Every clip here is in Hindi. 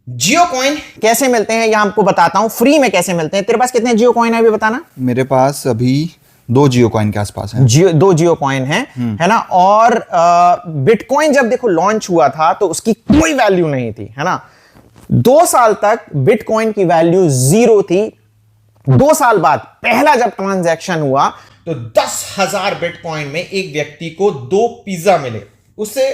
जियो कॉइन कैसे मिलते हैं यह हमको बताता हूं, फ्री में कैसे मिलते हैं। तेरे पास कितने जियो कॉइन है अभी बताना। मेरे पास अभी 2 जियो कॉइन के आसपास है। 2 जियो कॉइन है ना। और बिटकॉइन जब देखो लॉन्च हुआ था तो उसकी कोई वैल्यू नहीं थी, है ना। 2 साल तक बिटकॉइन की वैल्यू 0 थी। 2 साल बाद पहला जब ट्रांजैक्शन हुआ तो 10,000 बिटकॉइन में एक व्यक्ति को 2 पिज्जा मिले। उससे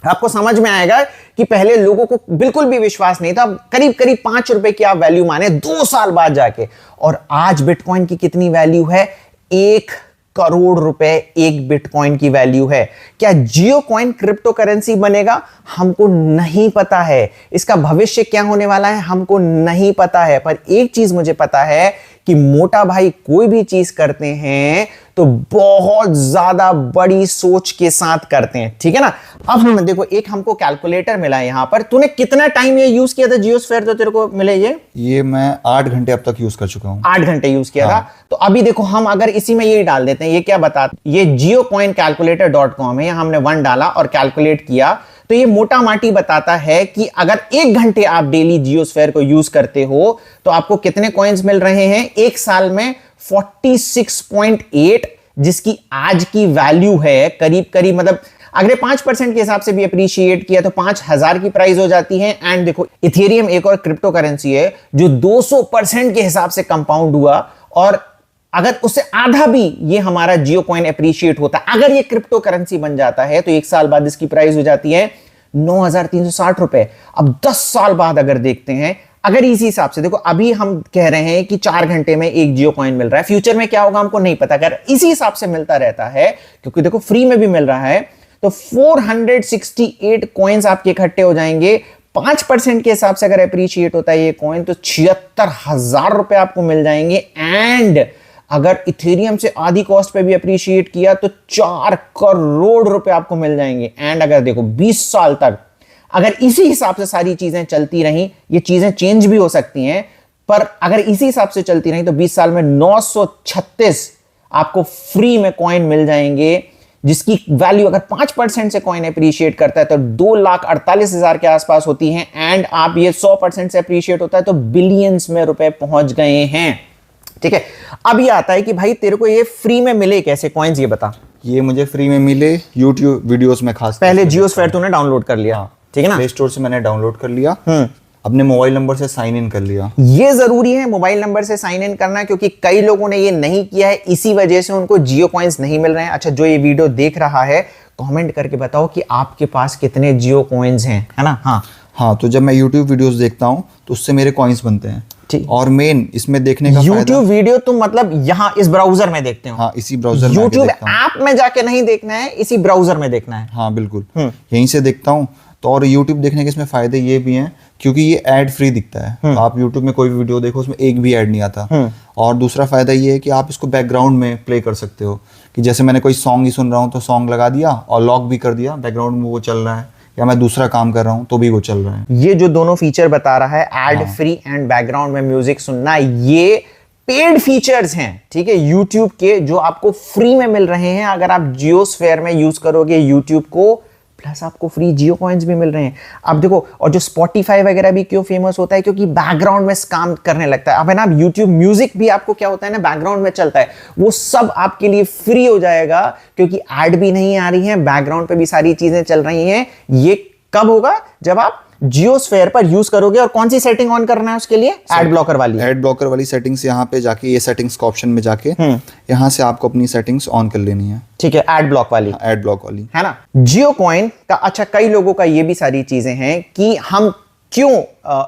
आपको समझ में आएगा कि पहले लोगों को बिल्कुल भी विश्वास नहीं था। करीब करीब 5 रुपए की आप वैल्यू माने 2 साल बाद जाके। और आज बिटकॉइन की कितनी वैल्यू है? 1 करोड़ रुपए एक बिटकॉइन की वैल्यू है। क्या जियो कॉइन क्रिप्टो करेंसी बनेगा? हमको नहीं पता है। इसका भविष्य क्या होने वाला है हमको नहीं पता है। पर एक चीज मुझे पता है कि मोटा भाई कोई भी चीज करते हैं तो बहुत ज्यादा बड़ी सोच के साथ करते हैं, ठीक है ना। अब हम देखो, एक हमको कैलकुलेटर मिला है यहां पर। तूने कितना टाइम ये यूज किया था जियोस्फेयर तो तेरे को मिले ये मैं 8 घंटे अब तक यूज कर चुका हूं। 8 घंटे यूज किया था। तो अभी देखो, हम अगर इसी में ये डाल देते हैं, ये क्या बता, ये JioCoinCalculator.com है। यहां हमने 1 डाला और कैलकुलेट किया तो ये मोटा माटी बताता है कि अगर 1 घंटे आप डेली जियोस्फेयर को यूज करते हो तो आपको कितने कॉइन्स मिल रहे हैं एक साल में? 46.8, जिसकी आज की वैल्यू है करीब करीब, मतलब अगर 5% के हिसाब से भी अप्रिशिएट किया तो 5,000 की प्राइस हो जाती है। एंड देखो, इथेरियम एक और क्रिप्टो करेंसी है जो 200% के हिसाब से कंपाउंड हुआ, और अगर उससे आधा भी ये हमारा जियो कॉइन अप्रिशिएट होता, अगर ये क्रिप्टो करेंसी बन जाता है तो 1 साल बाद इसकी प्राइस हो जाती है 9,360 रुपए। अब 10 साल बाद अगर देखते हैं, अगर इसी हिसाब से देखो, अभी हम कह रहे हैं कि 4 घंटे में एक जियो कॉइन मिल रहा है, फ्यूचर में क्या होगा हमको नहीं पता। अगर इसी हिसाब से मिलता रहता है, क्योंकि देखो फ्री में भी मिल रहा है, तो 468 कॉइन्स आपके इकट्ठे हो जाएंगे। 5% के हिसाब से अगर अप्रिशिएट होता है ये कॉइन तो 76,000 रुपए आपको मिल जाएंगे। एंड अगर इथेरियम से आधी कॉस्ट पे भी अप्रिशिएट किया तो 4 करोड़ रुपए आपको मिल जाएंगे। एंड अगर देखो 20 साल तक अगर इसी हिसाब से सारी चीजें चलती रही, ये चीजें चेंज भी हो सकती हैं, पर अगर इसी हिसाब से चलती रही तो 20 साल में 936 आपको फ्री में कॉइन मिल जाएंगे, जिसकी वैल्यू अगर 5% से कॉइन अप्रिशिएट करता है तो 2,48,000 के आसपास होती है। एंड आप ये 100% से अप्रिशिएट होता है तो बिलियंस में रुपए पहुंच गए हैं, ठीक है। अब ये आता है कि भाई तेरे को ये फ्री में मिले कैसे कॉइन्स, ये बता। ये मुझे फ्री में मिले यूट्यूब वीडियोस में, खास पहले जियोस्फेयर तूने डाउनलोड कर लिया, ठीक है ना। प्ले स्टोर से मैंने डाउनलोड कर लिया, अपने मोबाइल नंबर से साइन इन कर लिया। ये जरूरी है मोबाइल नंबर से साइन इन करना, क्योंकि कई लोगों ने ये नहीं किया है, इसी वजह से उनको जियो कॉइन्स नहीं मिल रहे हैं। अच्छा, जो ये वीडियो देख रहा है कमेंट करके बताओ कि आपके पास कितने जियो कॉइन्स हैं, है ना। हाँ, तो जब मैं यूट्यूब वीडियोस देखता हूँ तो उससे मेरे कॉइन्स बनते हैं। और मेन इसमें देखने का YouTube वीडियो तुम मतलब यहाँ इस ब्राउजर में देखते हो? हाँ, इसी ब्राउजर में YouTube ऐप में जाके नहीं देखना है, इसी ब्राउजर में देखना है। हाँ बिल्कुल, यहीं से देखता हूँ। तो और YouTube देखने के इसमें फायदे ये भी हैं क्योंकि ये ऐड फ्री दिखता है। तो आप YouTube में कोई भी वीडियो देखो उसमें एक भी ऐड नहीं आता। और दूसरा फायदा ये है कि आप इसको बैकग्राउंड में प्ले कर सकते हो, कि जैसे मैंने कोई सॉन्ग ही सुन रहा हूँ तो सॉन्ग लगा दिया और लॉक भी कर दिया, बैकग्राउंड में वो चल रहा है, या मैं दूसरा काम कर रहा हूं तो भी वो चल रहा है। ये जो दोनों फीचर बता रहा है, एड फ्री एंड बैकग्राउंड में म्यूजिक सुनना, ये पेड फीचर्स हैं, ठीक है, YouTube के, जो आपको फ्री में मिल रहे हैं। अगर आप जियोस्फेयर में यूज करोगे YouTube को, प्लस आपको फ्री जियो कॉइन्स भी मिल रहे हैं। अब देखो, और जो Spotify वगैरह भी क्यों फेमस होता है, क्योंकि बैकग्राउंड में काम करने लगता है। अब है ना, YouTube म्यूजिक भी आपको क्या होता है ना, बैकग्राउंड में चलता है, वो सब आपके लिए फ्री हो जाएगा, क्योंकि ऐड भी नहीं आ रही है, बैकग्राउंड पे भी सारी चीजें चल रही हैं। ये कब होगा? जब आप जियोस्फेयर पर यूज करोगे। और कौन सी सेटिंग ऑन करना है उसके लिए? एड ब्लॉकर वाली। एड ब्लॉकर वाली सेटिंग्स यहाँ पे जाके, ये सेटिंग्स का ऑप्शन में जाके यहाँ से आपको अपनी सेटिंग्स ऑन कर लेनी है, ठीक है, एड ब्लॉक वाली। एड ब्लॉक वाली, है ना। जियो कॉइन का, अच्छा, कई लोगों का ये भी सारी चीजें हैं कि हम क्यों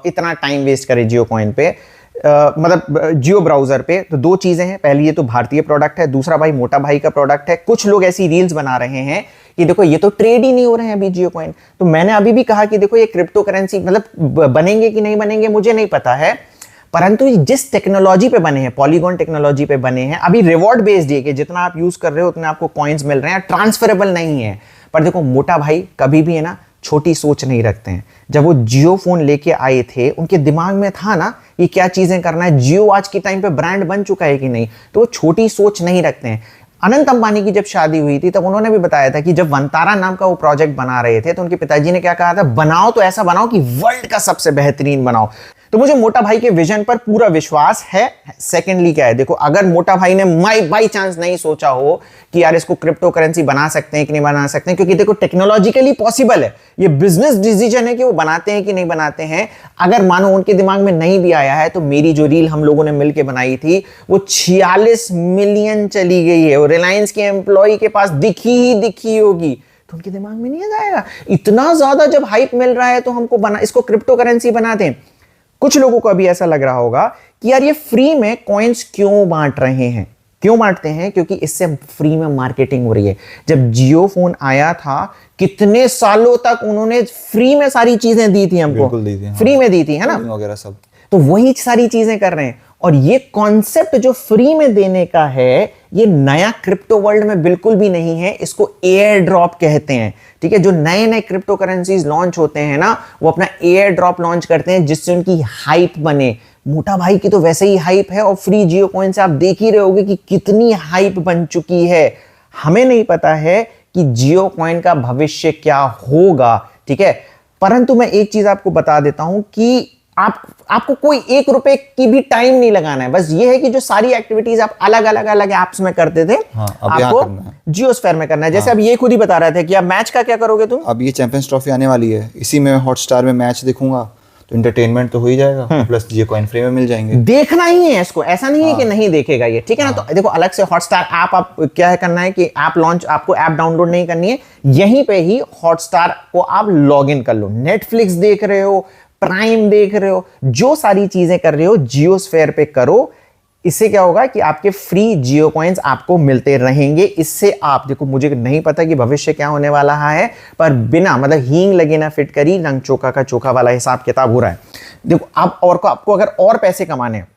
इतना टाइम वेस्ट करें जियो कॉइन पे, मतलब जियो ब्राउजर पे। तो 2 चीजें हैं, पहली ये तो भारतीय प्रोडक्ट है, दूसरा भाई मोटा भाई का प्रोडक्ट है। कुछ लोग ऐसी रील्स बना रहे हैं कि देखो ये तो ट्रेड ही नहीं हो रहे हैं अभी जियो कॉइन। तो मैंने अभी भी कहा कि देखो ये क्रिप्टो करेंसी मतलब बनेंगे कि नहीं बनेंगे मुझे नहीं पता है, परंतु जिस टेक्नोलॉजी पे बने हैं, पॉलीगॉन टेक्नोलॉजी पे बने हैं, अभी रिवॉर्ड बेस्ड है कि जितना आप यूज कर रहे हो उतने आपको कॉइन्स मिल रहे हैं, ट्रांसफरेबल नहीं है। पर देखो मोटा भाई कभी भी है ना छोटी सोच नहीं रखते हैं। जब वो जियो फोन लेके आए थे, उनके दिमाग में था ना ये क्या चीजें करना है, जियो आज के टाइम पे ब्रांड बन चुका है कि नहीं, तो वो छोटी सोच नहीं रखते हैं। अनंत अंबानी की जब शादी हुई थी तब उन्होंने भी बताया था कि जब वंतारा नाम का वो प्रोजेक्ट बना रहे थे तो उनके पिताजी ने क्या कहा था, बनाओ तो ऐसा बनाओ कि वर्ल्ड का सबसे बेहतरीन बनाओ। तो मुझे मोटा भाई के विजन पर पूरा विश्वास है। सेकेंडली क्या है, देखो अगर मोटा भाई ने बाई चांस नहीं सोचा हो कि यार इसको क्रिप्टो करेंसी बना सकते हैं कि नहीं बना सकते हैं, क्योंकि देखो टेक्नोलॉजिकली पॉसिबल है, ये बिजनेस डिसीजन है कि वो बनाते हैं कि नहीं बनाते हैं। अगर मानो उनके दिमाग में नहीं भी आया है तो मेरी जो रील हम लोगों ने मिलकर बनाई थी वो 46 मिलियन चली गई है, और रिलायंस के एम्प्लॉय के पास दिखी होगी, तो उनके दिमाग में नहीं आएगा इतना ज्यादा जब हाइप मिल रहा है तो हमको इसको क्रिप्टो करेंसी बना दें। कुछ लोगों को अभी ऐसा लग रहा होगा कि यार ये फ्री में कॉइन्स क्यों बांट रहे हैं, क्यों बांटते हैं, क्योंकि इससे फ्री में मार्केटिंग हो रही है। जब जियो फोन आया था कितने सालों तक उन्होंने फ्री में सारी चीजें दी थी हमको, बिल्कुल दी थी, फ्री में दी थी, है ना, वगैरह सब। तो वही सारी चीजें कर रहे हैं। और ये कॉन्सेप्ट जो फ्री में देने का है ये नया क्रिप्टो वर्ल्ड में बिल्कुल भी नहीं है, इसको एयर ड्रॉप कहते हैं। ठीक है, जो नए नए क्रिप्टो करेंसीज लॉन्च होते हैं ना वो अपना एयर ड्रॉप लॉन्च करते हैं जिससे उनकी हाइप बने। मोटा भाई की तो वैसे ही हाइप है, और फ्री जियो कॉइन से आप देख ही रहे होगे कि कितनी हाइप बन चुकी है। हमें नहीं पता है कि जियो कॉइन का भविष्य क्या होगा, ठीक है, परंतु मैं एक चीज आपको बता देता हूं कि आपको कोई 1 रुपए की भी टाइम नहीं लगाना है। बस ये है कि जो सारी एक्टिविटीज आप अलग अलग एप्स में करते थे, आपको जियोस्फेयर में करना है। जैसे अब ये खुद ही बता रहे थे कि अब मैच का क्या करोगे तुम? अब ये चैंपियंस ट्रॉफी आने वाली है, इसी में हॉटस्टार में मैच देखूंगा तो एंटरटेनमेंट तो हो ही जाएगा, प्लस जियो कॉइन फ्री में मिल जाएंगे। देखना ही है इसको, ऐसा नहीं है कि नहीं देखेगा ये, ठीक है ना। तो देखो अलग से हॉटस्टार ऐप आप क्या है करना है कि ऐप लॉन्च, आपको ऐप डाउनलोड नहीं करनी है, यहीं पे ही हॉटस्टार को आप लॉग इन कर लो। नेटफ्लिक्स देख रहे हो, प्राइम देख रहे हो, जो सारी चीजें कर रहे हो जियोस्फेयर पे करो। इससे क्या होगा कि आपके फ्री जियो कॉइन्स आपको मिलते रहेंगे। इससे आप देखो, मुझे नहीं पता कि भविष्य क्या होने वाला है, पर बिना मतलब हींग लगे ना फिटकरी, रंग चोखा का चोखा वाला हिसाब किताब हो रहा है। देखो आप आपको अगर और पैसे कमाने हैं,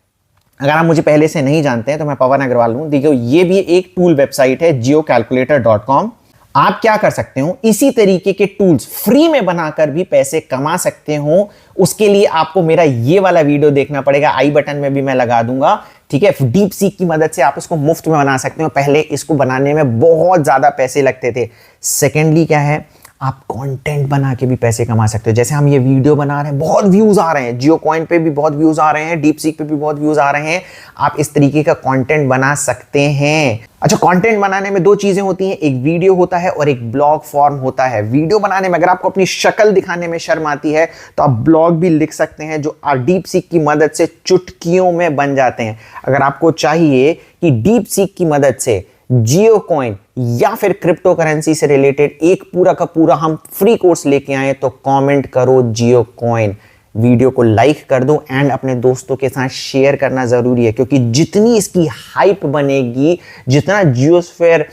अगर आप मुझे पहले से नहीं जानते हैं तो मैं पवन अग्रवाल हूं। देखो ये भी एक टूल वेबसाइट है jiocalculator.com। आप क्या कर सकते हो, इसी तरीके के टूल्स फ्री में बनाकर भी पैसे कमा सकते हो। उसके लिए आपको मेरा ये वाला वीडियो देखना पड़ेगा, आई बटन में भी मैं लगा दूंगा, ठीक है। डीप सीक की मदद से आप इसको मुफ्त में बना सकते हो। पहले इसको बनाने में बहुत ज्यादा पैसे लगते थे। सेकेंडली क्या है, आप कंटेंट बना के भी पैसे कमा सकते हो। जैसे हम ये वीडियो बना रहे हैं, बहुत व्यूज आ रहे हैं, जियो कॉइन पे भी बहुत व्यूज आ रहे हैं, डीप सीक पे भी बहुत व्यूज आ रहे हैं। आप इस तरीके का कंटेंट बना सकते हैं। अच्छा, कंटेंट बनाने में 2 चीजें होती हैं, एक वीडियो होता है और एक ब्लॉग फॉर्म होता है। वीडियो बनाने में अगर आपको अपनी शक्ल दिखाने में शर्म आती है तो आप ब्लॉग भी लिख सकते हैं, जो डीप सीक की मदद से चुटकियों में बन जाते हैं। अगर आपको चाहिए कि डीप सीक की मदद से जियो कॉइन या फिर क्रिप्टो करेंसी से रिलेटेड एक पूरा का पूरा हम फ्री कोर्स लेके आए, तो कमेंट करो जियो कॉइन, वीडियो को लाइक कर दो एंड अपने दोस्तों के साथ शेयर करना जरूरी है, क्योंकि जितनी इसकी हाइप बनेगी, जितना जियोस्फेयर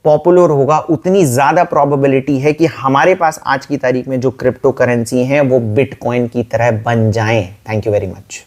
पॉपुलर होगा, उतनी ज्यादा प्रोबेबिलिटी है कि हमारे पास आज की तारीख में जो क्रिप्टो करेंसी है वो बिटकॉइन की तरह बन जाएं। Thank you very much.